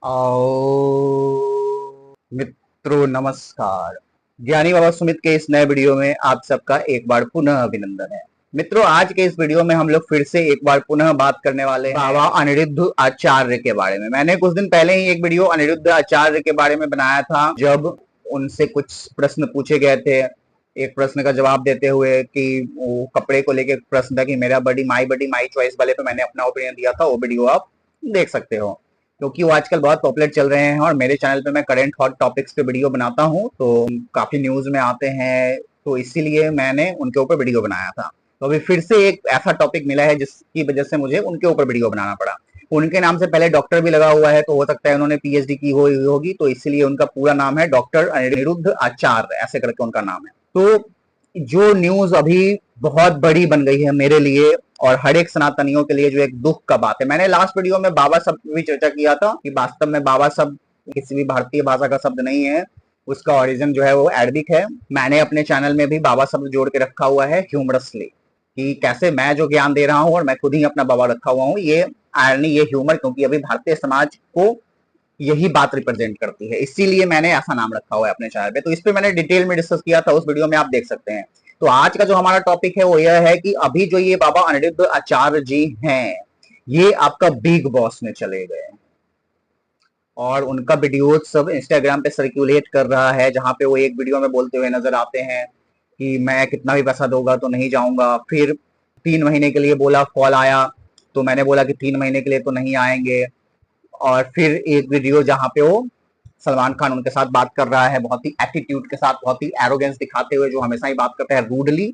आओ मित्रों, नमस्कार। ज्ञानी बाबा सुमित के इस नए वीडियो में आप सबका एक बार पुनः अभिनंदन है। मित्रों, आज के इस वीडियो में हम लोग फिर से एक बार पुनः बात करने वाले हैं बाबा अनिरुद्ध आचार्य के बारे में। मैंने कुछ दिन पहले ही एक वीडियो अनिरुद्ध आचार्य के बारे में बनाया था, जब उनसे कुछ प्रश्न पूछे गए थे। एक प्रश्न का जवाब देते हुए कि वो कपड़े को लेकर प्रश्न था कि मेरा बॉडी माई चॉइस वाले पे मैंने अपना ओपिनियन दिया था। वो वीडियो आप देख सकते हो, क्योंकि वो आजकल बहुत पॉपुलर चल रहे हैं और मेरे चैनल पे मैं करंट हॉट टॉपिक्स पे वीडियो बनाता हूँ, तो काफी न्यूज में आते हैं, तो इसीलिए मैंने उनके ऊपर वीडियो बनाया था। तो अभी फिर से एक ऐसा टॉपिक मिला है जिसकी वजह से मुझे उनके ऊपर वीडियो बनाना पड़ा। उनके नाम से पहले डॉक्टर भी लगा हुआ है, तो हो सकता है उन्होंने पीएचडी की होगी, तो इसीलिए उनका पूरा नाम है डॉक्टर अनिरुद्ध आचार्य, ऐसे करके उनका नाम है। तो जो न्यूज अभी बहुत बड़ी बन गई है मेरे लिए और हर एक सनातनियों के लिए, जो एक दुख का बात है। मैंने लास्ट वीडियो में बाबा शब्द भी चर्चा किया था कि वास्तव में बाबा शब्द किसी भी भारतीय भाषा का शब्द नहीं है, उसका ओरिजिन जो है वो अरबिक है। मैंने अपने चैनल में भी बाबा शब्द जोड़ के रखा हुआ है ह्यूमरसली, कि कैसे मैं जो ज्ञान दे रहा हूँ और मैं खुद ही अपना बाबा रखा हुआ हूँ, ये आयरनी, ये ह्यूमर, क्योंकि अभी भारतीय समाज को यही बात रिप्रेजेंट करती है, इसीलिए मैंने ऐसा नाम रखा हुआ है अपने चैनल पे। तो इस पे मैंने डिटेल में डिस्कस किया था, उस वीडियो में आप देख सकते हैं। तो आज का जो हमारा टॉपिक है वो यह है कि अभी जो ये बाबा अनिरुद्ध आचार्य जी हैं, ये आपका बिग बॉस में चले गए और उनका वीडियो सब इंस्टाग्राम पे सर्कुलेट कर रहा है, जहां पे वो एक वीडियो में बोलते हुए नजर आते हैं कि मैं कितना भी पैसा दूंगा तो नहीं जाऊंगा। फिर 3 महीने के लिए बोला, कॉल आया, तो मैंने बोला कि 3 महीने के लिए तो नहीं आएंगे। और फिर एक वीडियो जहां पे वो सलमान खान उनके साथ बात कर रहा है, बहुत ही एटीट्यूड के साथ, बहुत ही एरोगेंस दिखाते हुए, जो हमेशा ही बात करता है रूडली,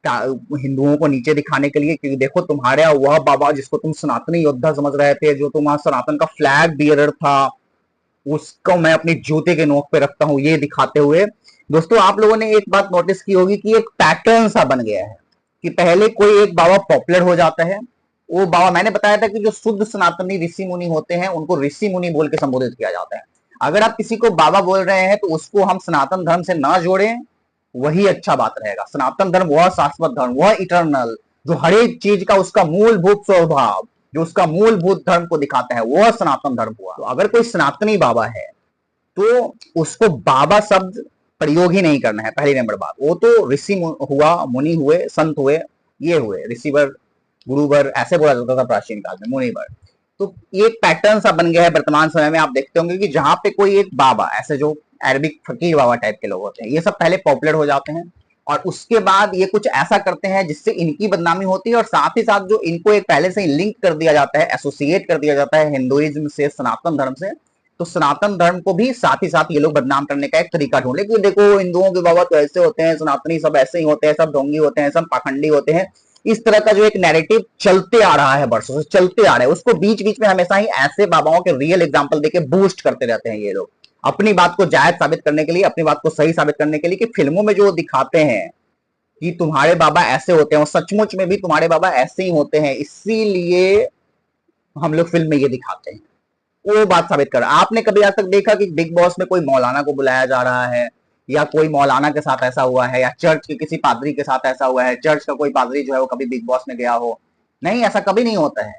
हिंदुओं को नीचे दिखाने के लिए, क्योंकि देखो तुम्हारे वह बाबा जिसको तुम सनातनी योद्धा समझ रहे थे, जो तुम्हारा सनातन का फ्लैग बियरर था, उसको मैं अपनी जूते के नोक पे रखता हूं, ये दिखाते हुए। दोस्तों, आप लोगों ने एक बात नोटिस की होगी कि एक पैटर्न सा बन गया है कि पहले कोई एक बाबा पॉपुलर हो जाता है, वो बाबा, मैंने बताया था कि जो शुद्ध सनातनी ऋषि मुनि होते हैं उनको ऋषि मुनि बोल के संबोधित किया जाता है। अगर आप किसी को बाबा बोल रहे हैं तो उसको हम सनातन धर्म से ना जोड़ें, वही अच्छा बात रहेगा। सनातन धर्म वह शाश्वत धर्म, वह इटर्नल, जो हर एक चीज का उसका मूलभूत स्वभाव, जो उसका मूलभूत धर्म को दिखाता है, वह सनातन धर्म हुआ। तो अगर कोई सनातनी बाबा है तो उसको बाबा शब्द प्रयोग ही नहीं करना है, पहली नंबर बात। वो तो ऋषि हुआ, मुनि हुए, संत हुए, ये हुए, ऋषिवर, गुरुवर, ऐसे बोला जाता था प्राचीन काल में, मुनिवर। तो ये पैटर्न सा बन गया है वर्तमान समय में। आप देखते होंगे कि जहां पे कोई एक बाबा, ऐसे जो अरबिक फकीर बाबा टाइप के लोग होते हैं, ये सब पहले पॉपुलर हो जाते हैं और उसके बाद ये कुछ ऐसा करते हैं जिससे इनकी बदनामी होती है, और साथ ही साथ जो इनको एक पहले से ही लिंक कर दिया जाता है, एसोसिएट कर दिया जाता है हिंदुइज्म से, सनातन धर्म से, तो सनातन धर्म को भी साथ ही साथ ये लोग बदनाम करने का एक तरीका ढूंढ ले कि देखो हिंदुओं के बाबा तो ऐसे होते हैं, सनातनी सब ऐसे ही होते हैं, सब ढोंगी होते हैं, सब पाखंडी होते हैं। इस तरह का जो एक नैरेटिव चलते आ रहा है, वर्षों से चलते आ रहा है, उसको बीच बीच में हमेशा ही ऐसे बाबाओं के रियल एग्जाम्पल देके बूस्ट करते रहते हैं ये लोग, अपनी बात को जायज साबित करने के लिए, अपनी बात को सही साबित करने के लिए, कि फिल्मों में जो दिखाते हैं कि तुम्हारे बाबा ऐसे होते हैं, सचमुच में भी तुम्हारे बाबा ऐसे ही होते हैं, इसीलिए हम लोग फिल्म में ये दिखाते हैं, वो बात साबित कर। आपने कभी आज तक देखा कि बिग बॉस में कोई मौलाना को बुलाया जा रहा है, या कोई मौलाना के साथ ऐसा हुआ है, या चर्च के किसी पादरी के साथ ऐसा हुआ है, चर्च का कोई पादरी जो है वो कभी बिग बॉस में गया हो? नहीं, ऐसा कभी नहीं होता है।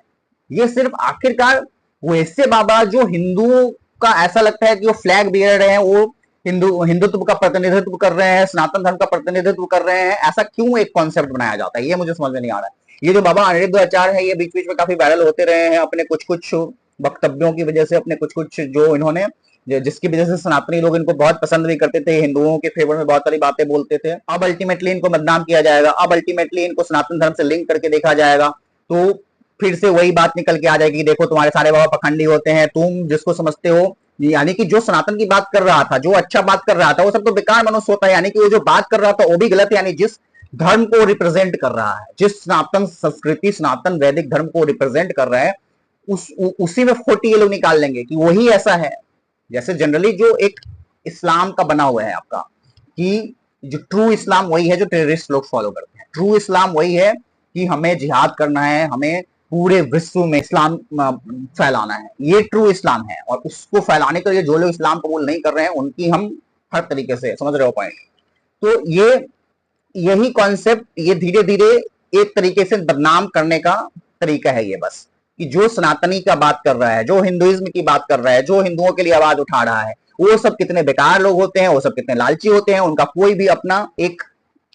ये सिर्फ आखिरकार वैसे बाबा जो हिंदुओं का ऐसा लगता है कि वो फ्लैग बियर रहे हैं, वो हिंदुत्व का प्रतिनिधित्व कर रहे हैं, सनातन धर्म का प्रतिनिधित्व कर रहे हैं, ऐसा क्यों एक कॉन्सेप्ट बनाया जाता है, ये मुझे समझ में नहीं आ रहा है। ये जो बाबा अनिरुद्ध आचार्य है, ये बीच बीच में काफी वायरल होते रहे हैं अपने कुछ कुछ वक्तव्यों की वजह से, अपने कुछ कुछ जो इन्होंने, जिसकी वजह से सनातनी लोग इनको बहुत पसंद भी करते थे, हिंदुओं के फेवर में बहुत सारी बातें बोलते थे। अब अल्टीमेटली इनको बदनाम किया जाएगा, अब अल्टीमेटली इनको सनातन धर्म से लिंक करके देखा जाएगा, तो फिर से वही बात निकल के आ जाएगी कि देखो तुम्हारे सारे बाबा पखंडी होते हैं, तुम जिसको समझते हो, यानी कि जो सनातन की बात कर रहा था, जो अच्छा बात कर रहा था, वो सब तो बेकार मनुष्य होता है, यानी कि वो जो बात कर रहा था वो भी गलत है। यानी जिस धर्म को रिप्रेजेंट कर रहा है, जिस सनातन संस्कृति, सनातन वैदिक धर्म को रिप्रेजेंट कर रहा है, उसी में खोटी ये लोग निकाल लेंगे कि वही ऐसा है। जैसे जनरली जो एक इस्लाम का बना हुआ है आपका, कि जो ट्रू इस्लाम वही है जो टेररिस्ट लोग फॉलो करते हैं, ट्रू इस्लाम वही है कि हमें जिहाद करना है, हमें पूरे विश्व में इस्लाम फैलाना है, ये ट्रू इस्लाम है। और उसको फैलाने के लिए जो लोग इस्लाम कबूल नहीं कर रहे हैं उनकी हम हर तरीके से, समझ रहे हो पॉइंट? तो ये यही कॉन्सेप्ट, ये धीरे धीरे एक तरीके से बदनाम करने का तरीका है ये, बस कि जो सनातनी का बात कर रहा है, जो हिंदुइज्म की बात कर रहा है, जो हिंदुओं के लिए आवाज उठा रहा है, वो सब कितने बेकार लोग होते हैं, वो सब कितने लालची होते हैं, उनका कोई भी अपना एक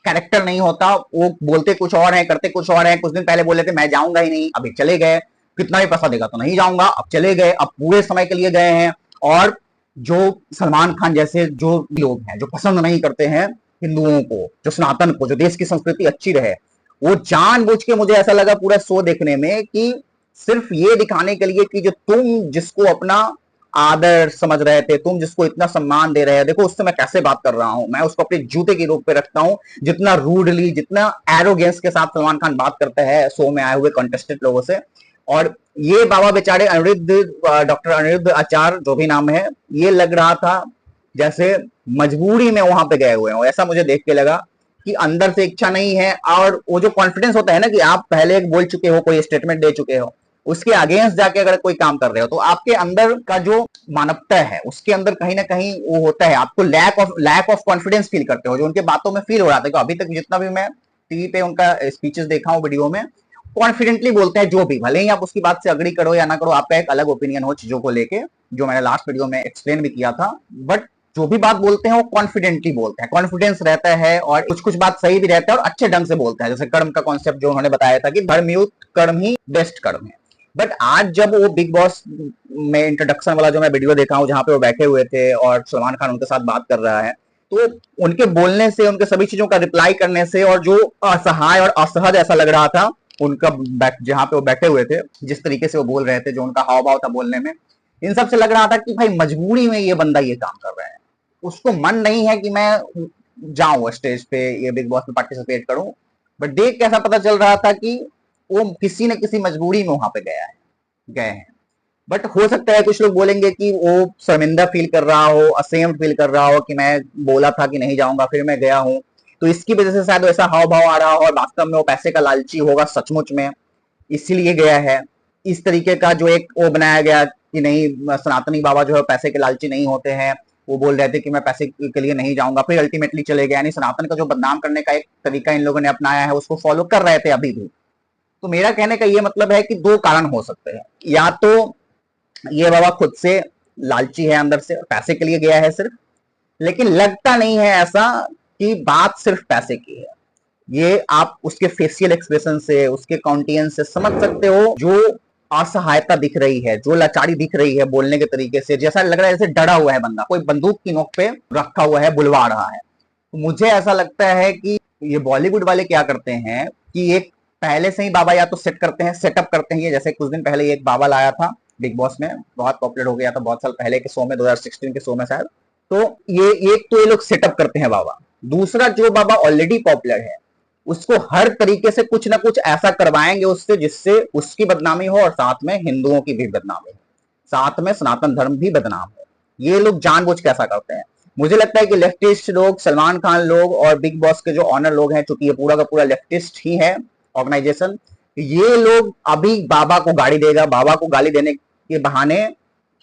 कैरेक्टर नहीं होता, वो बोलते कुछ और है, करते कुछ और है। कुछ दिन पहले बोले थे मैं जाऊंगा ही नहीं, अभी चले गए, कितना भी पैसा देगा तो नहीं जाऊंगा, अब चले गए, अब पूरे समय के लिए गए हैं। और जो सलमान खान जैसे जो लोग हैं, जो पसंद नहीं करते हैं हिंदुओं को, जो सनातन को, जो देश की संस्कृति अच्छी रहे, वो जानबूझ के, मुझे ऐसा लगा पूरा शो देखने में, कि सिर्फ ये दिखाने के लिए कि जो तुम जिसको अपना आदर समझ रहे थे, तुम जिसको इतना सम्मान दे रहे हैं, देखो उससे मैं कैसे बात कर रहा हूं, मैं उसको अपने जूते की रोक पे रखता हूं। जितना रूडली, जितना एरोगेंस के साथ सलमान खान बात करता है शो में आए हुए कंटेस्टेंट लोगों से। और ये बाबा बेचारे अनिरुद्ध, डॉक्टर अनिरुद्ध आचार्य जो भी नाम है, ये लग रहा था जैसे मजबूरी में वहां पे गए हुए हो, ऐसा मुझे देख के लगा कि अंदर से इच्छा नहीं है। और वो जो कॉन्फिडेंस होता है ना, कि आप पहले एक बोल चुके हो, कोई स्टेटमेंट दे चुके हो, उसके अगेंस्ट जाके अगर कोई काम कर रहे हो, तो आपके अंदर का जो मानवता है, उसके अंदर कहीं ना कहीं वो होता है, आपको लैक ऑफ कॉन्फिडेंस फील करते हो, जो उनके बातों में फील हो रहा था। अभी तक जितना भी मैं टीवी पे उनका स्पीचेस देखा हूं, वीडियो में, कॉन्फिडेंटली बोलते हैं जो भी, भले ही आप उसकी बात से अग्री करो या ना करो, आपका एक अलग ओपिनियन हो चीजों को लेके, जो मैंने लास्ट वीडियो में एक्सप्लेन भी किया था, बट जो भी बात बोलते हैं वो कॉन्फिडेंटली बोलते हैं, कॉन्फिडेंस रहता है, और कुछ कुछ बात सही भी रहता है और अच्छे ढंग से बोलते हैं। जैसे कर्म का कॉन्सेप्ट जो उन्होंने बताया था कि धर्मयुक्त कर्म ही बेस्ट कर्म है। बट आज जब वो बिग बॉस में इंट्रोडक्शन वाला जो मैं वीडियो देखा हूं, जहां पे वो बैठे हुए थे और सलमान खान उनके साथ बात कर रहा है, तो उनके बोलने से, उनके सभी चीजों का रिप्लाई करने से, और जो असहाय और असहज ऐसा लग रहा था उनका, जहां पे वो बैठे हुए थे, जिस तरीके से वो बोल रहे थे, जो उनका हाव भाव था बोलने में, इन सब से लग रहा था कि भाई मजबूरी में ये बंदा ये काम कर रहा है, उसको मन नहीं है कि मैं जाऊं स्टेज पे, ये बिग बॉस में पार्टिसिपेट करूं। बट देख के ऐसा पता चल रहा था कि वो किसी न किसी मजबूरी में वहां पे गए हैं। बट हो सकता है कुछ लोग बोलेंगे कि वो शर्मिंदा फील कर रहा हो, असेम्ड फील कर रहा हो कि मैं बोला था कि नहीं जाऊंगा, फिर मैं गया हूं, तो इसकी वजह से शायद ऐसा हाव भाव आ रहा हो, और वास्तव में वो पैसे का लालची होगा सचमुच में, इसीलिए गया है। इस तरीके का जो एक वो बनाया गया कि नहीं, सनातनी बाबा जो है पैसे के लालची नहीं होते हैं, वो बोल रहे थे कि मैं पैसे के लिए नहीं जाऊंगा, फिर अल्टीमेटली चले गए। यानी सनातन का जो बदनाम करने का एक तरीका इन लोगों ने अपनाया है, उसको फॉलो कर रहे थे अभी भी। तो मेरा कहने का ये मतलब है कि दो कारण हो सकते हैं, या तो ये बाबा खुद से लालची है, अंदर से पैसे के लिए गया है सिर्फ, लेकिन लगता नहीं है ऐसा कि बात सिर्फ पैसे की है। ये आप उसके फेशियल एक्सप्रेशन से, उसके काउंटियंस से समझ सकते हो, जो असहायता दिख रही है, जो लाचारी दिख रही है बोलने के तरीके से, जैसा लग रहा है जैसे डरा हुआ है बंदा, कोई बंदूक की नोक पे रखा हुआ है, बुलवा रहा है। तो मुझे ऐसा लगता है कि ये बॉलीवुड वाले क्या करते हैं कि एक पहले से ही बाबा या तो सेट करते हैं, सेटअप करते हैं। ये जैसे कुछ दिन पहले एक बाबा लाया था बिग बॉस में, बहुत पॉपुलर हो गया था बहुत साल पहले के शो में, 2016 के शो में शायद। तो ये एक तो ये लोग सेटअप करते हैं बाबा, दूसरा जो बाबा ऑलरेडी पॉपुलर है, उसको हर तरीके से कुछ ना कुछ ऐसा करवाएंगे उससे, जिससे उसकी बदनामी हो और साथ में हिंदुओं की भी बदनामी हो, साथ में सनातन धर्म भी बदनाम हो। ये लोग जानबूझ के ऐसा करते हैं। मुझे लगता है कि लेफ्टिस्ट लोग, सलमान खान लोग और बिग बॉस के जो ऑनर लोग हैं, चूंकि ये पूरा का पूरा लेफ्टिस्ट ही है ऑर्गेनाइजेशन, ये लोग अभी बाबा को गाली देगा, बाबा को गाली देने के बहाने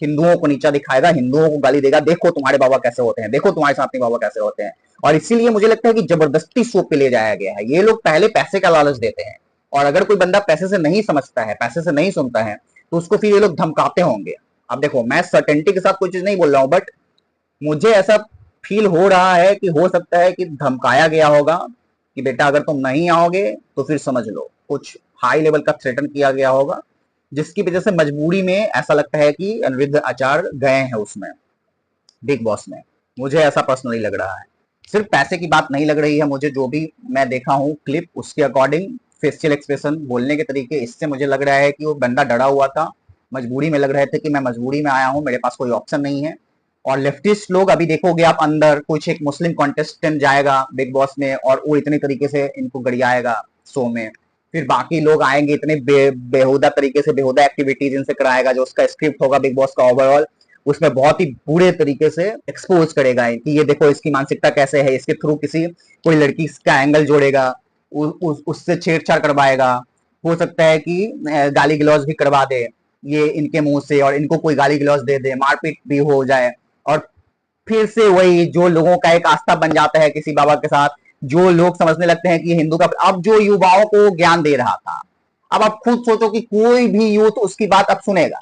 हिंदुओं को नीचा दिखाएगा, हिंदुओं को गाली देगा, देखो तुम्हारे बाबा कैसे होते हैं, देखो तुम्हारे साथ बाबा कैसे होते हैं। और इसीलिए मुझे लगता है कि जबरदस्ती शो पे ले जाया गया है। ये लोग पहले पैसे का लालच देते हैं, और अगर कोई बंदा पैसे से नहीं समझता है, पैसे से नहीं सुनता है, तो उसको फिर ये लोग धमकाते होंगे। अब देखो, मैं सर्टेनिटी के साथ कोई चीज नहीं बोल रहा हूं, बट मुझे ऐसा फील हो रहा है कि हो सकता है कि धमकाया गया होगा कि बेटा अगर तुम नहीं आओगे तो फिर समझ लो, कुछ हाई लेवल का थ्रेटन किया गया होगा, जिसकी वजह से मजबूरी में ऐसा लगता है कि अनिरुद्ध आचार्य गए हैं उसमें, बिग बॉस में। मुझे ऐसा पर्सनली लग रहा है, सिर्फ पैसे की बात नहीं लग रही है मुझे, जो भी मैं देखा हूं क्लिप, उसके अकॉर्डिंग फेशियल एक्सप्रेशन, बोलने के तरीके, इससे मुझे लग रहा है कि वो बंदा डरा हुआ था, मजबूरी में लग रहे थे कि मैं मजबूरी में आया हूं, मेरे पास कोई ऑप्शन नहीं है। और लेफ्टिस्ट लोग, अभी देखोगे आप अंदर कुछ एक मुस्लिम कॉन्टेस्टेंट जाएगा बिग बॉस में, और वो इतनी तरीके से इनको गरियाएगा शो में, फिर बाकी लोग आएंगे इतने बेहुदा तरीके से, बेहुदा एक्टिविटीज इनसे कराएगा, जो उसका स्क्रिप्ट होगा बिग बॉस का ओवरऑल, उसमें बहुत ही बुरे तरीके से एक्सपोज करेगा कि ये देखो इसकी मानसिकता कैसे है, इसके थ्रू किसी कोई लड़की का एंगल जोड़ेगा, उससे छेड़छाड़ करवाएगा, हो सकता है कि गाली गलौज भी करवा दे ये इनके मुंह से, और इनको कोई गाली गलौज दे दे, मारपीट भी हो जाए, और फिर से वही जो लोगों का एक आस्था बन जाता है किसी बाबा के साथ, जो लोग समझने लगते हैं कि हिंदू का, अब जो युवाओं को ज्ञान दे रहा था, अब आप खुद सोचो कि कोई भी यूथ उसकी बात अब सुनेगा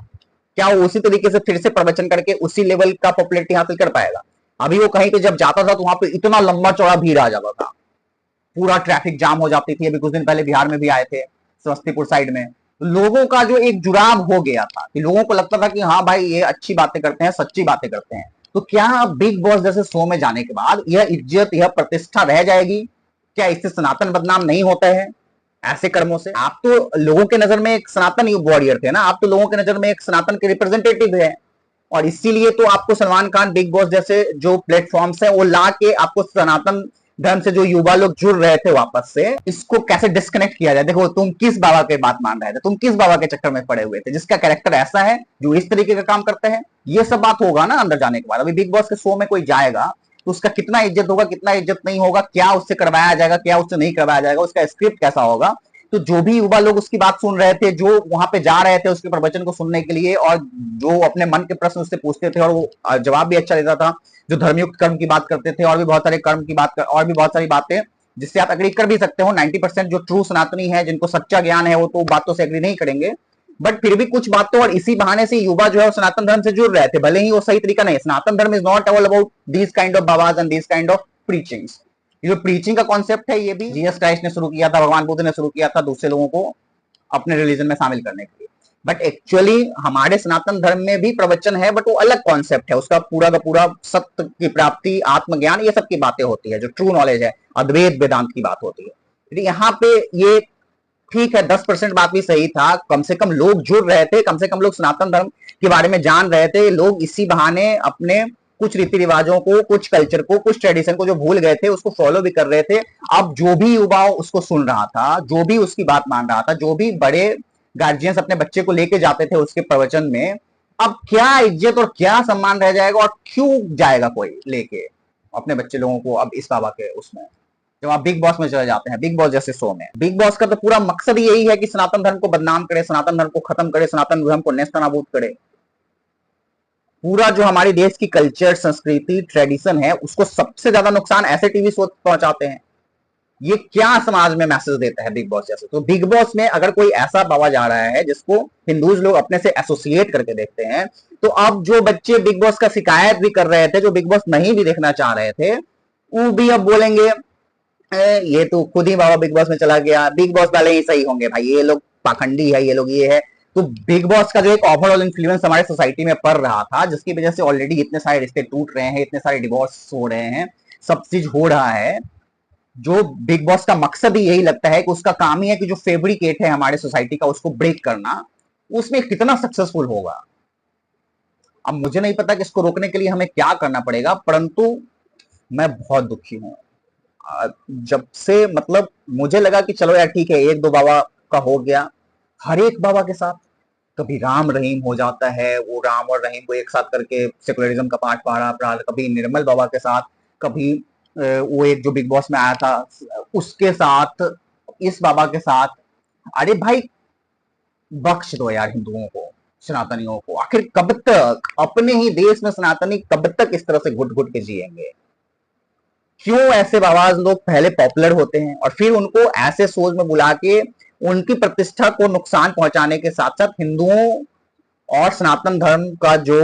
क्या? वो उसी तरीके से फिर से प्रवचन करके उसी लेवल का पॉपुलैरिटी हासिल कर पाएगा? अभी वो कहीं पे जब जाता था तो वहां पे इतना लंबा चौड़ा भीड़ आ जाता था, पूरा ट्रैफिक जाम हो जाती थी। अभी कुछ दिन पहले बिहार में भी आए थे, समस्तीपुर साइड में। तो लोगों का जो एक जुड़ाव हो गया था कि लोगों को लगता था कि हाँ भाई ये अच्छी बातें करते हैं, सच्ची बातें करते हैं। तो क्या बिग बॉस जैसे शो में जाने के बाद यह इज्जत, यह प्रतिष्ठा रह जाएगी? क्या इससे सनातन बदनाम नहीं होता है ऐसे कर्मों से? आप तो लोगों के नजर में एक सनातन वॉरियर थे ना, आप तो लोगों के नजर में एक सनातन के रिप्रेजेंटेटिव है। और इसीलिए तो आपको सलमान खान बिग बॉस जैसे जो प्लेटफॉर्म्स है वो ला के आपको सनातन धर्म से जो युवा लोग जुड़ रहे थे वापस से, इसको कैसे डिस्कनेक्ट किया जाए। देखो तुम किस बाबा के बात मान रहे थे, तुम किस बाबा के चक्कर में पड़े हुए थे जिसका कैरेक्टर ऐसा है, जो इस तरीके का काम करते हैं? ये सब बात होगा ना अंदर जाने के बाद। अभी बिग बॉस के शो में कोई जाएगा तो उसका कितना इज्जत होगा, कितना इज्जत नहीं होगा, क्या उससे करवाया जाएगा, क्या उससे नहीं करवाया जाएगा, उसका स्क्रिप्ट कैसा होगा। तो जो भी युवा लोग उसकी बात सुन रहे थे, जो वहां पे जा रहे थे उसके प्रवचन को सुनने के लिए, और जो अपने मन के प्रश्न उससे पूछते थे और वो जवाब भी अच्छा देता था, जो धर्मयुक्त कर्म की बात करते थे और भी बहुत सारे कर्म की बात कर, और भी बहुत सारी बातें जिससे आप एग्री कर भी सकते हो। 90% जो ट्रू सनातनी है, जिनको सच्चा ज्ञान है, वो तो बातों से एग्री नहीं करेंगे, बट फिर भी कुछ बातों और इसी बहाने से युवा जो है सनातन धर्म से जुड़ रहे थे, भले ही वो सही तरीका नहीं। Sanatan Dharma is not all about this kind of babas and this kind of preachings. ये जो प्रीचिंग का कॉन्सेप्ट है, ये भी जीसस क्राइस्ट ने शुरू किया था, भगवान बुद्ध ने शुरू किया था दूसरे लोगों को अपने रिलीजन में शामिल करने के लिए। बट एक्चुअली हमारे सनातन धर्म में भी प्रवचन है, बट वो अलग कॉन्सेप्ट है। उसका पूरा का पूरा सत्य की प्राप्ति, आत्मज्ञान, ये सब की बातें होती है, जो ट्रू नॉलेज है, अद्वैत वेदांत की बात होती है। यहाँ पे ये ठीक है, 10% बात भी सही था, कम से कम लोग जुड़ रहे थे, कम से कम लोग सनातन धर्म के बारे में जान रहे थे। लोग इसी बहाने अपने कुछ रीति रिवाजों को, कुछ कल्चर को, कुछ ट्रेडिशन को जो भूल गए थे उसको फॉलो भी कर रहे थे। अब जो भी युवा उसको सुन रहा था, जो भी उसकी बात मान रहा था, जो भी बड़े गार्जियंस अपने बच्चे को लेके जाते थे उसके प्रवचन में, अब क्या इज्जत और क्या सम्मान रह जाएगा, और क्यों जाएगा कोई लेके अपने बच्चे लोगों को अब इस बाबा के उसमें, जब आप बिग बॉस में चले जाते हैं, बिग बॉस जैसे शो में। बिग बॉस का तो पूरा मकसद यही है कि सनातन धर्म को बदनाम करे, सनातन धर्म को खत्म करे, सनातन धर्म को नेस्तनाबूद करे। पूरा जो हमारे देश की कल्चर, संस्कृति, ट्रेडिशन है, उसको सबसे ज्यादा नुकसान ऐसे टीवी शो पहुंचाते हैं। ये क्या समाज में मैसेज देता है बिग बॉस जैसे? तो बिग बॉस में अगर कोई ऐसा बाबा जा रहा है जिसको हिंदूज लोग अपने से एसोसिएट करके देखते हैं, तो अब जो बच्चे बिग बॉस का शिकायत भी कर रहे थे, जो बिग बॉस नहीं भी देखना चाह रहे थे, वो भी अब बोलेंगे ये तो खुद ही बाबा बिग बॉस में चला गया, बिग बॉस वाले ही सही होंगे भाई, ये लोग पाखंडी है, ये लोग ये है। तो बिग बॉस का जो एक ओवरऑल इन्फ्लुएंस हमारे सोसाइटी में पड़ रहा था, जिसकी वजह से ऑलरेडी इतने सारे रिश्ते टूट रहे हैं, इतने सारे डिवोर्स हो रहे हैं, सब चीज हो रहा है। जो बिग बॉस का मकसद ही यही लगता है कि उसका काम ही है कि जो फेब्रिकेट है हमारे सोसाइटी का उसको ब्रेक करना, उसमें कितना सक्सेसफुल होगा। अब मुझे नहीं पता कि इसको रोकने के लिए हमें क्या करना पड़ेगा, परंतु मैं बहुत दुखी हूं। जब से मतलब मुझे लगा कि चलो यार ठीक है, एक दो बाबा का हो गया, हर एक बाबा के साथ कभी राम रहीम हो जाता है, वो राम और रहीम को एक साथ करके सेकुलरिज्म का पाठ पढ़ा रहा, कभी निर्मल बाबा के साथ, कभी वो एक जो बिग बॉस में आया था उसके साथ, इस बाबा के साथ। अरे भाई बख्श दो यार हिंदुओं को, सनातनियों को। आखिर कब तक अपने ही देश में सनातनी कब तक इस तरह से घुट घुट के जिएंगे? क्यों ऐसे बाबाज लोग पहले पॉपुलर होते हैं और फिर उनको ऐसे शोज में बुला के उनकी प्रतिष्ठा को नुकसान पहुंचाने के साथ साथ हिंदुओं और सनातन धर्म का जो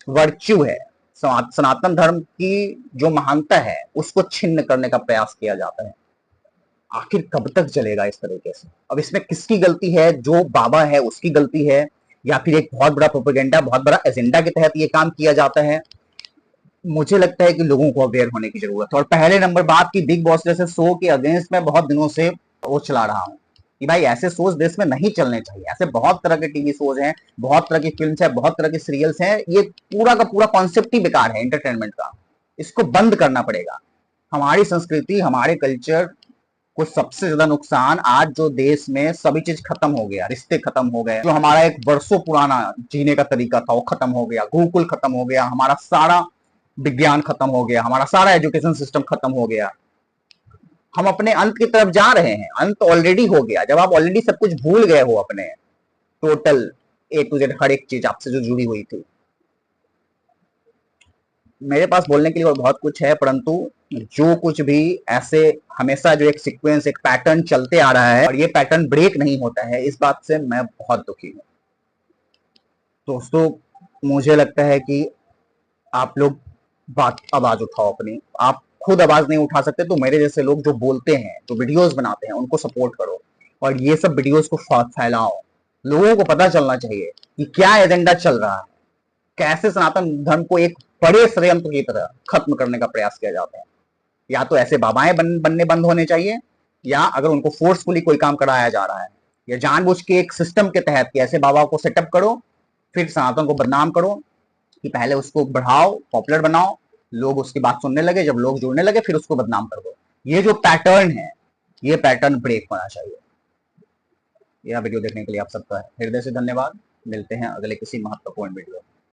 वर्च्यू है, सनातन धर्म की जो महानता है, उसको छिन्न करने का प्रयास किया जाता है। आखिर कब तक चलेगा इस तरीके से? अब इसमें किसकी गलती है? जो बाबा है उसकी गलती है, या फिर एक बहुत बड़ा प्रोपेगेंडा, बहुत बड़ा एजेंडा के तहत ये काम किया जाता है? मुझे लगता है कि लोगों को अवेयर होने की जरूरत है। और पहले नंबर बात की बिग बॉस जैसे शो के अगेंस्ट में बहुत दिनों से वो चला रहा हूं कि भाई ऐसे शोज देश में नहीं चलने चाहिए। ऐसे बहुत तरह के टीवी शोज हैं, बहुत तरह की फिल्म्स है, बहुत तरह की सीरियल्स हैं, ये पूरा का पूरा कॉन्सेप्ट ही बेकार है एंटरटेनमेंट का। इसको बंद करना पड़ेगा। हमारी संस्कृति, हमारे कल्चर को सबसे ज्यादा नुकसान आज जो देश में सभी चीज खत्म हो गया, रिश्ते खत्म हो गए, जो हमारा एक वर्षों पुराना जीने का तरीका था वो खत्म हो गया, गुरुकुल खत्म हो गया, हमारा सारा विज्ञान खत्म हो गया, हमारा सारा एजुकेशन सिस्टम खत्म हो गया। हम अपने अंत की तरफ जा रहे हैं, अंत ऑलरेडी हो गया। जब आप ऑलरेडी सब कुछ भूल गए हो, अपने टोटल ए टू जेड हर एक चीज आपसे जो जुड़ी हुई थी। मेरे पास बोलने के लिए और बहुत कुछ है, परंतु जो कुछ भी ऐसे हमेशा जो एक सीक्वेंस एक पैटर्न चलते आ रहा है और ये पैटर्न ब्रेक नहीं होता है, इस बात से मैं बहुत दुखी हूं। दोस्तों, मुझे लगता है कि आप लोग बात आवाज उठाओ अपनी। आप खुद आवाज नहीं उठा सकते तो मेरे जैसे लोग जो बोलते हैं, जो वीडियोस बनाते हैं, उनको सपोर्ट करो और ये सब वीडियोस को फैलाओ। लोगों को पता चलना चाहिए कि क्या एजेंडा चल रहा है, कैसे सनातन धर्म को एक बड़े षड्यंत्र की तरह खत्म करने का प्रयास किया जाता है। या तो ऐसे बाबाएं बनने बंद होने चाहिए, या अगर उनको फोर्सफुली कोई काम कराया जा रहा है या जानबूझ के एक सिस्टम के तहत कि ऐसे बाबाओं को सेटअप करो, फिर सनातन को बदनाम करो कि पहले उसको बढ़ाओ, पॉपुलर बनाओ, लोग उसकी बात सुनने लगे, जब लोग जुड़ने लगे फिर उसको बदनाम कर दो। ये जो पैटर्न है, ये पैटर्न ब्रेक होना चाहिए। यह वीडियो देखने के लिए आप सबका हृदय से धन्यवाद। मिलते हैं अगले किसी महत्वपूर्ण वीडियो में।